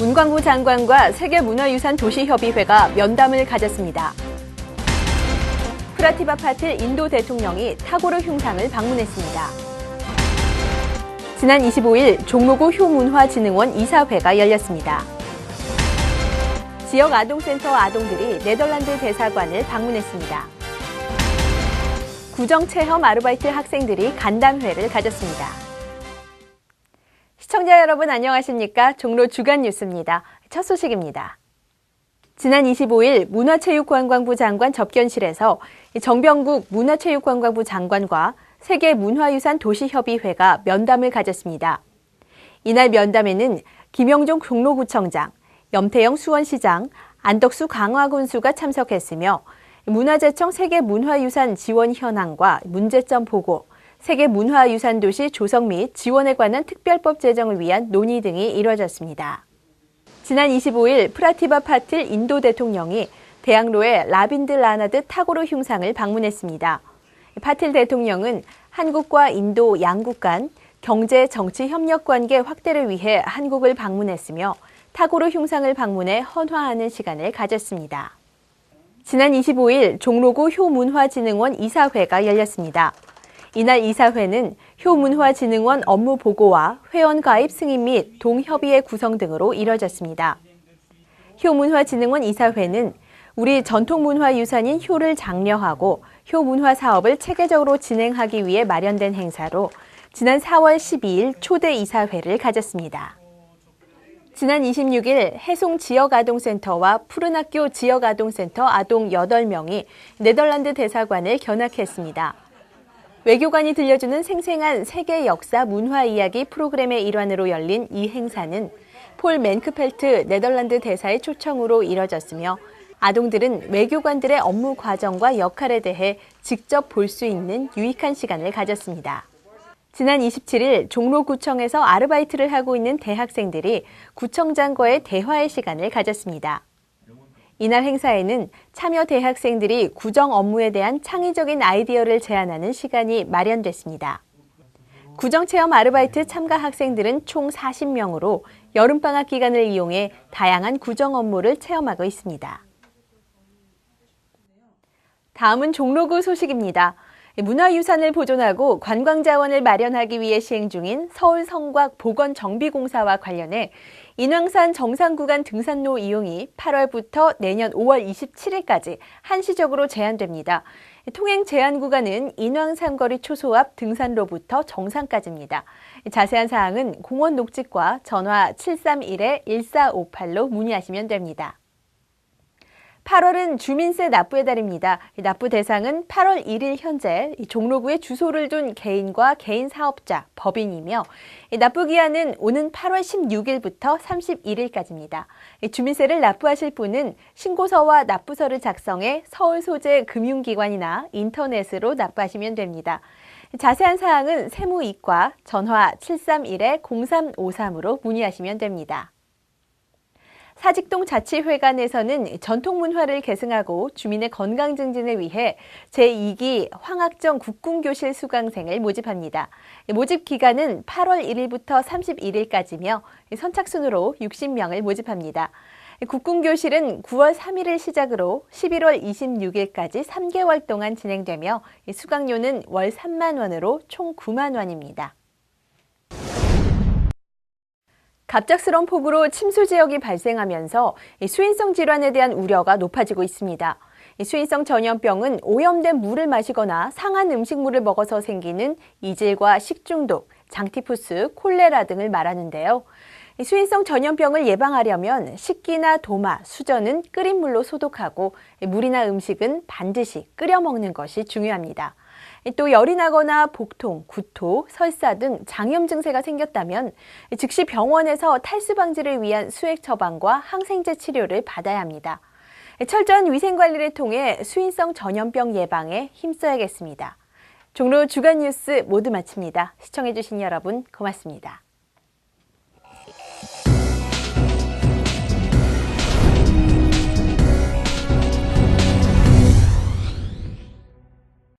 문광부 장관과 세계문화유산 도시협의회가 면담을 가졌습니다. 프라티바 파틸 인도 대통령이 타고르 흉상을 방문했습니다. 지난 25일 종로구 효문화진흥원 이사회가 열렸습니다. 지역 아동센터 아동들이 네덜란드 대사관을 방문했습니다. 구정체험 아르바이트 학생들이 간담회를 가졌습니다. 시청자 여러분 안녕하십니까? 종로 주간 뉴스입니다. 첫 소식입니다. 지난 25일 문화체육관광부 장관 접견실에서 정병국 문화체육관광부 장관과 세계문화유산 도시협의회가 면담을 가졌습니다. 이날 면담에는 김영종 종로구청장, 염태영 수원시장, 안덕수 강화군수가 참석했으며 문화재청 세계문화유산 지원 현황과 문제점 보고, 세계문화유산도시 조성 및 지원에 관한 특별법 제정을 위한 논의 등이 이뤄졌습니다. 지난 25일 프라티바 파틸 인도 대통령이 대학로의 라빈드 라나드 타고르 흉상을 방문했습니다. 파틸 대통령은 한국과 인도 양국 간 경제 정치 협력 관계 확대를 위해 한국을 방문했으며 타고르 흉상을 방문해 헌화하는 시간을 가졌습니다. 지난 25일 종로구 효문화진흥원 이사회가 열렸습니다. 이날 이사회는 효문화진흥원 업무 보고와 회원 가입 승인 및 동협의회 구성 등으로 이뤄졌습니다. 효문화진흥원 이사회는 우리 전통문화유산인 효를 장려하고 효문화 사업을 체계적으로 진행하기 위해 마련된 행사로 지난 4월 12일 초대 이사회를 가졌습니다. 지난 26일 해송 지역아동센터와 푸른학교 지역아동센터 아동 8명이 네덜란드 대사관을 견학했습니다. 외교관이 들려주는 생생한 세계 역사 문화 이야기 프로그램의 일환으로 열린 이 행사는 폴 맨크펠트 네덜란드 대사의 초청으로 이뤄졌으며 아동들은 외교관들의 업무 과정과 역할에 대해 직접 볼 수 있는 유익한 시간을 가졌습니다. 지난 27일 종로구청에서 아르바이트를 하고 있는 대학생들이 구청장과의 대화의 시간을 가졌습니다. 이날 행사에는 참여 대학생들이 구정 업무에 대한 창의적인 아이디어를 제안하는 시간이 마련됐습니다. 구정체험 아르바이트 참가 학생들은 총 40명으로 여름방학 기간을 이용해 다양한 구정 업무를 체험하고 있습니다. 다음은 종로구 소식입니다. 문화유산을 보존하고 관광자원을 마련하기 위해 시행 중인 서울성곽 보건정비공사와 관련해 인왕산 정상구간 등산로 이용이 8월부터 내년 5월 27일까지 한시적으로 제한됩니다. 통행 제한 구간은 인왕산거리 초소 앞 등산로부터 정상까지입니다. 자세한 사항은 공원 녹지과 전화 731-1458로 문의하시면 됩니다. 8월은 주민세 납부의 달입니다. 납부 대상은 8월 1일 현재 종로구에 주소를 둔 개인과 개인 사업자, 법인이며 납부 기한은 오는 8월 16일부터 31일까지입니다. 주민세를 납부하실 분은 신고서와 납부서를 작성해 서울 소재 금융기관이나 인터넷으로 납부하시면 됩니다. 자세한 사항은 세무이과 전화 731-0353으로 문의하시면 됩니다. 사직동 자치회관에서는 전통문화를 계승하고 주민의 건강 증진을 위해 제2기 황학정 국궁교실 수강생을 모집합니다. 모집 기간은 8월 1일부터 31일까지며 선착순으로 60명을 모집합니다. 국궁교실은 9월 3일을 시작으로 11월 26일까지 3개월 동안 진행되며 수강료는 월 3만 원으로 총 9만 원입니다. 갑작스러운 폭우로 침수 지역이 발생하면서 수인성 질환에 대한 우려가 높아지고 있습니다. 수인성 전염병은 오염된 물을 마시거나 상한 음식물을 먹어서 생기는 이질과 식중독, 장티푸스, 콜레라 등을 말하는데요. 수인성 전염병을 예방하려면 식기나 도마, 수전은 끓인 물로 소독하고 물이나 음식은 반드시 끓여 먹는 것이 중요합니다. 또 열이 나거나 복통, 구토, 설사 등 장염 증세가 생겼다면 즉시 병원에서 탈수 방지를 위한 수액 처방과 항생제 치료를 받아야 합니다. 철저한 위생 관리를 통해 수인성 전염병 예방에 힘써야겠습니다. 종로 주간 뉴스 모두 마칩니다. 시청해주신 여러분 고맙습니다.